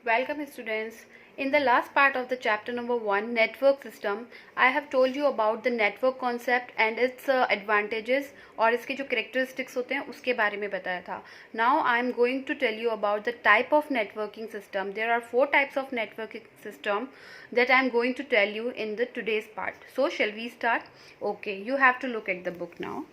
Welcome students. In the last part of the chapter number 1 network system, I have told you about the network concept and its advantages और इसके जो characteristics होते हैं उसके बारे में बताया था. Now I am going to tell you about the type of networking system. There are 4 types of networking system that I am going to tell you in the today's part. So shall we start? Okay, you have to look at the book now.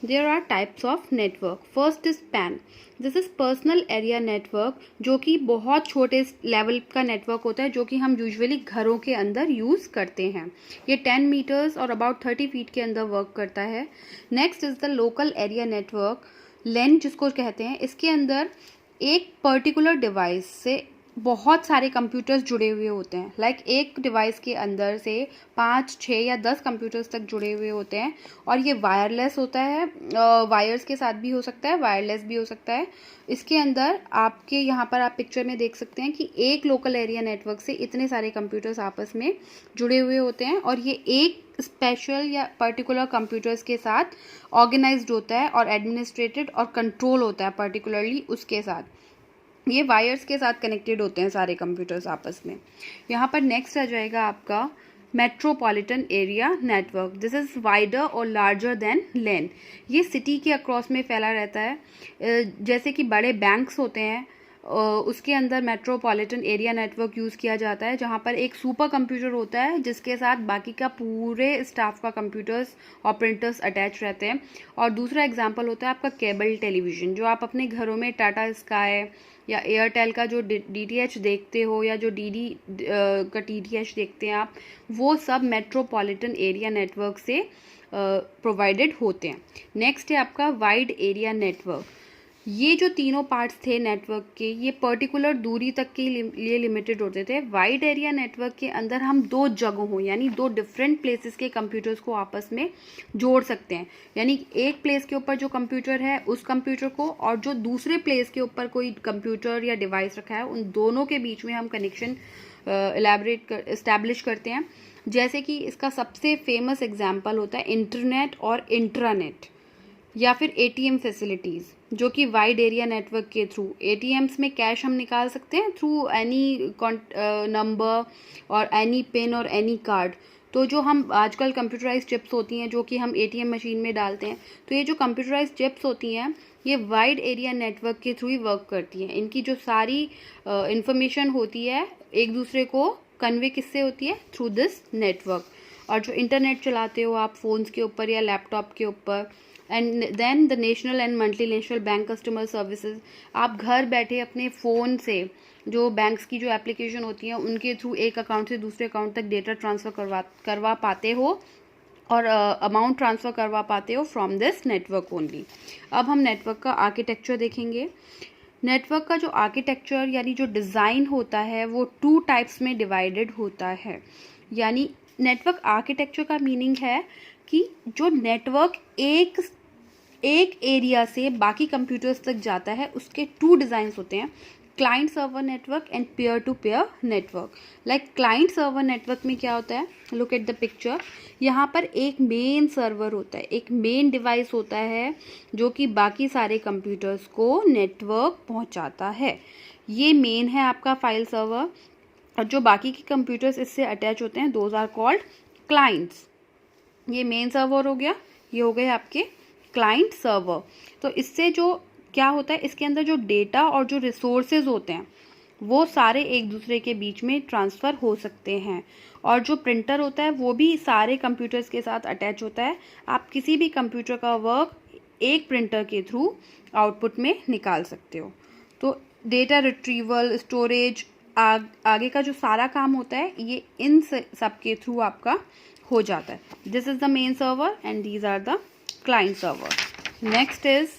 There are types of network. First is PAN. This is personal area network, जो कि बहुत छोटे level का network होता है जो कि हम यूजुअली घरों के अंदर यूज़ करते हैं. ये 10 मीटर्स और अबाउट 30 फीट के अंदर वर्क करता है. Next is the local area network, LAN जिसको कहते हैं. इसके अंदर एक पर्टिकुलर डिवाइस से बहुत सारे कंप्यूटर्स जुड़े हुए होते हैं. लाइक एक डिवाइस के अंदर से 5, 6 या 10 कंप्यूटर्स तक जुड़े हुए होते हैं और ये वायरलेस होता है. वायर्स के साथ भी हो सकता है, वायरलेस भी हो सकता है. इसके अंदर आपके यहाँ पर आप पिक्चर में देख सकते हैं कि एक लोकल एरिया नेटवर्क से इतने सारे कंप्यूटर्स आपस में जुड़े हुए होते हैं और ये एक स्पेशल या पर्टिकुलर कंप्यूटर्स के साथ ऑर्गेनाइज्ड होता है और एडमिनिस्ट्रेटेड और कंट्रोल होता है पर्टिकुलरली उसके साथ. ये वायर्स के साथ कनेक्टेड होते हैं सारे कंप्यूटर्स आपस में. यहाँ पर नेक्स्ट आ जाएगा आपका metropolitan area network. This is wider और लार्जर देन LAN. ये सिटी के अक्रॉस में फैला रहता है. जैसे कि बड़े बैंक्स होते हैं उसके अंदर मेट्रोपॉलिटन एरिया नेटवर्क यूज़ किया जाता है, जहाँ पर एक सुपर कंप्यूटर होता है जिसके साथ बाकी का पूरे स्टाफ का कंप्यूटर्स और प्रिंटर्स अटैच रहते हैं. और दूसरा एग्जांपल होता है आपका केबल टेलीविज़न, जो आप अपने घरों में टाटा स्काई या एयरटेल का जो DTH देखते हो या जो DD का TTH देखते हैं आप, वो सब मेट्रोपॉलिटन एरिया नेटवर्क से प्रोवाइडेड होते हैं. नेक्स्ट है आपका वाइड एरिया नेटवर्क. ये जो तीनों पार्ट्स थे नेटवर्क के, ये पर्टिकुलर दूरी तक के लिए लिमिटेड होते थे. वाइड एरिया नेटवर्क के अंदर हम 2 जगहों यानी 2 डिफरेंट प्लेसेस के कंप्यूटर्स को आपस में जोड़ सकते हैं. यानी एक प्लेस के ऊपर जो कंप्यूटर है उस कंप्यूटर को और जो दूसरे प्लेस के ऊपर कोई कंप्यूटर या डिवाइस रखा है उन दोनों के बीच में हम कनेक्शन इस्टेब्लिश करते हैं. जैसे कि इसका सबसे फेमस एग्जाम्पल होता है इंटरनेट और इंट्रानेट या फिर ATM फैसिलिटीज़, जो कि वाइड एरिया नेटवर्क के थ्रू ATMs में कैश हम निकाल सकते हैं थ्रू एनी नंबर और एनी पिन और एनी कार्ड. तो जो हम आजकल कंप्यूटराइज चिप्स होती हैं जो कि हम ATM मशीन में डालते हैं, तो ये जो कंप्यूटराइज चिप्स होती हैं ये वाइड एरिया नेटवर्क के थ्रू ही वर्क करती हैं. इनकी जो सारी इंफॉर्मेशन होती है एक दूसरे को कन्वे किससे होती है? Through this network. और जो इंटरनेट चलाते हो आप फ़ोन्स के ऊपर या लैपटॉप के ऊपर, and then the national and multinational bank customer services, आप घर बैठे अपने फ़ोन से जो बैंक्स की जो एप्लीकेशन होती हैं उनके थ्रू एक अकाउंट से दूसरे अकाउंट तक डेटा ट्रांसफ़र करवा पाते हो और अमाउंट ट्रांसफ़र करवा पाते हो फ्रॉम दिस नेटवर्क ओनली. अब हम नेटवर्क का आर्किटेक्चर देखेंगे. नेटवर्क का जो आर्किटेक्चर यानी जो डिज़ाइन होता है वो 2 टाइप्स में डिवाइडेड होता है. यानी नेटवर्क आर्किटेक्चर का मीनिंग है कि जो नेटवर्क एक एरिया से बाकी कंप्यूटर्स तक जाता है उसके 2 डिज़ाइंस होते हैं, client server network and peer to peer network. Like client server network में क्या होता है? Look at the picture. यहाँ पर एक मेन सर्वर होता है, एक मेन डिवाइस होता है जो कि बाकी सारे कंप्यूटर्स को नेटवर्क पहुँचाता है. ये मेन है आपका फाइल सर्वर और जो बाकी के कंप्यूटर्स इससे अटैच होते हैं दोज आर कॉल्ड क्लाइंट्स. ये मेन सर्वर हो गया, ये हो गए आपके क्लाइंट सर्वर. तो इससे जो क्या होता है, इसके अंदर जो डेटा और जो रिसोर्सेज होते हैं वो सारे एक दूसरे के बीच में ट्रांसफ़र हो सकते हैं. और जो प्रिंटर होता है वो भी सारे कंप्यूटर्स के साथ अटैच होता है. आप किसी भी कंप्यूटर का वर्क एक प्रिंटर के थ्रू आउटपुट में निकाल सकते हो. तो डेटा रिट्रीवल, स्टोरेज, आगे का जो सारा काम होता है ये इन सब के थ्रू आपका हो जाता है. This is the main server and these are the client server. Next is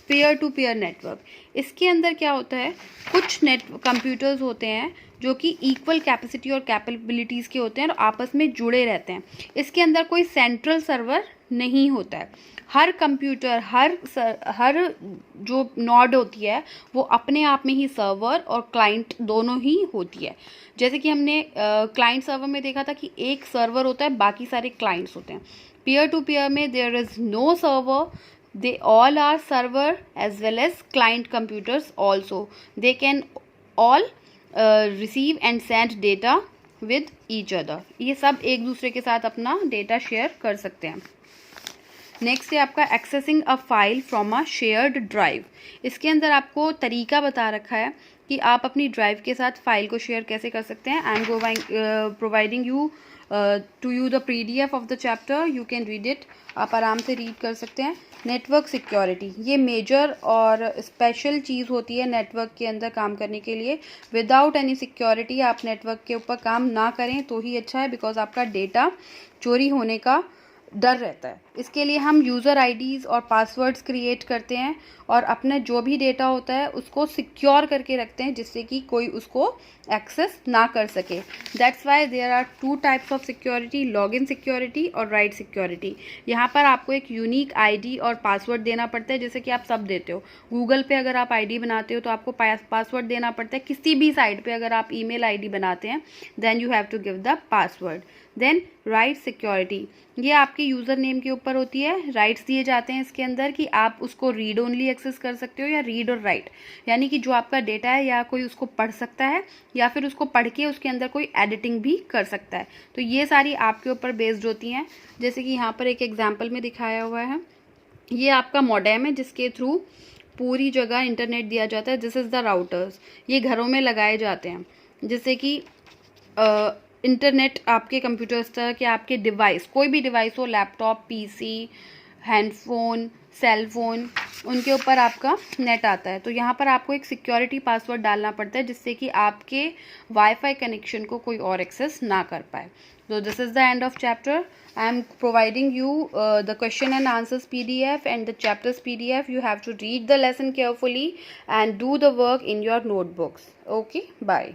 peer to peer network. इसके अंदर क्या होता है, कुछ कंप्यूटर्स होते हैं जो कि इक्वल कैपेसिटी और कैपेबिलिटीज़ के होते हैं और आपस में जुड़े रहते हैं. इसके अंदर कोई सेंट्रल सर्वर नहीं होता है. हर कंप्यूटर हर जो नॉड होती है वो अपने आप में ही सर्वर और क्लाइंट दोनों ही होती है. जैसे कि हमने क्लाइंट सर्वर में देखा था कि एक सर्वर होता है, बाकी सारे क्लाइंट्स होते हैं. पेयर टू पेयर में there is no server They all are server as well as client computers also. They can all receive and send data with each other. ये सब एक दूसरे के साथ अपना डेटा शेयर कर सकते हैं. नेक्स्ट है आपका accessing a file from a shared drive. इसके अंदर आपको तरीका बता रखा है कि आप अपनी ड्राइव के साथ फाइल को शेयर कैसे कर सकते हैं. I am providing you to you the PDF of the chapter. You can read it. आप आराम से रीड कर सकते हैं. नेटवर्क सिक्योरिटी ये मेजर और स्पेशल चीज़ होती है नेटवर्क के अंदर काम करने के लिए. विदाउट एनी सिक्योरिटी आप नेटवर्क के ऊपर काम ना करें तो ही अच्छा है, बिकॉज आपका डेटा चोरी होने का डर रहता है. इसके लिए हम यूज़र आईडीज़ और पासवर्ड्स क्रिएट करते हैं और अपने जो भी डेटा होता है उसको सिक्योर करके रखते हैं जिससे कि कोई उसको एक्सेस ना कर सके. That's why there are 2 types of security, login security और राइट सिक्योरिटी. यहाँ पर आपको एक यूनिक आईडी और पासवर्ड देना पड़ता है, जैसे कि आप सब देते हो. गूगल पे अगर आप आईडी बनाते हो तो आपको पासवर्ड देना पड़ता है. किसी भी साइट पे अगर आप ईमेल आईडी बनाते हैं then you have to give the password. Then right security ये आपके यूज़र नेम के ऊपर होती है. राइट्स दिए जाते हैं इसके अंदर कि आप उसको रीड ओनली एक्सेस कर सकते हो या रीड और राइट, यानी कि जो आपका डेटा है या कोई उसको पढ़ सकता है या फिर उसको पढ़ के उसके अंदर कोई एडिटिंग भी कर सकता है. तो ये सारी आपके ऊपर बेस्ड होती हैं. जैसे कि यहाँ पर एक एग्जाम्पल में दिखाया हुआ है. ये आपका मॉडेम है जिसके थ्रू पूरी जगह इंटरनेट दिया जाता है. This is the routers. ये घरों में लगाए जाते हैं जैसे कि इंटरनेट आपके कंप्यूटर्स तक या आपके डिवाइस, कोई भी डिवाइस हो, laptop, PC, handphone, cell phone, उनके ऊपर आपका नेट आता है. तो यहाँ पर आपको एक सिक्योरिटी पासवर्ड डालना पड़ता है जिससे कि आपके वाईफाई कनेक्शन को कोई और एक्सेस ना कर पाए. So this is the end of chapter. I am providing you the question and answers PDF and the chapters PDF. You have to read the lesson carefully and do the work in your notebooks. Okay, bye.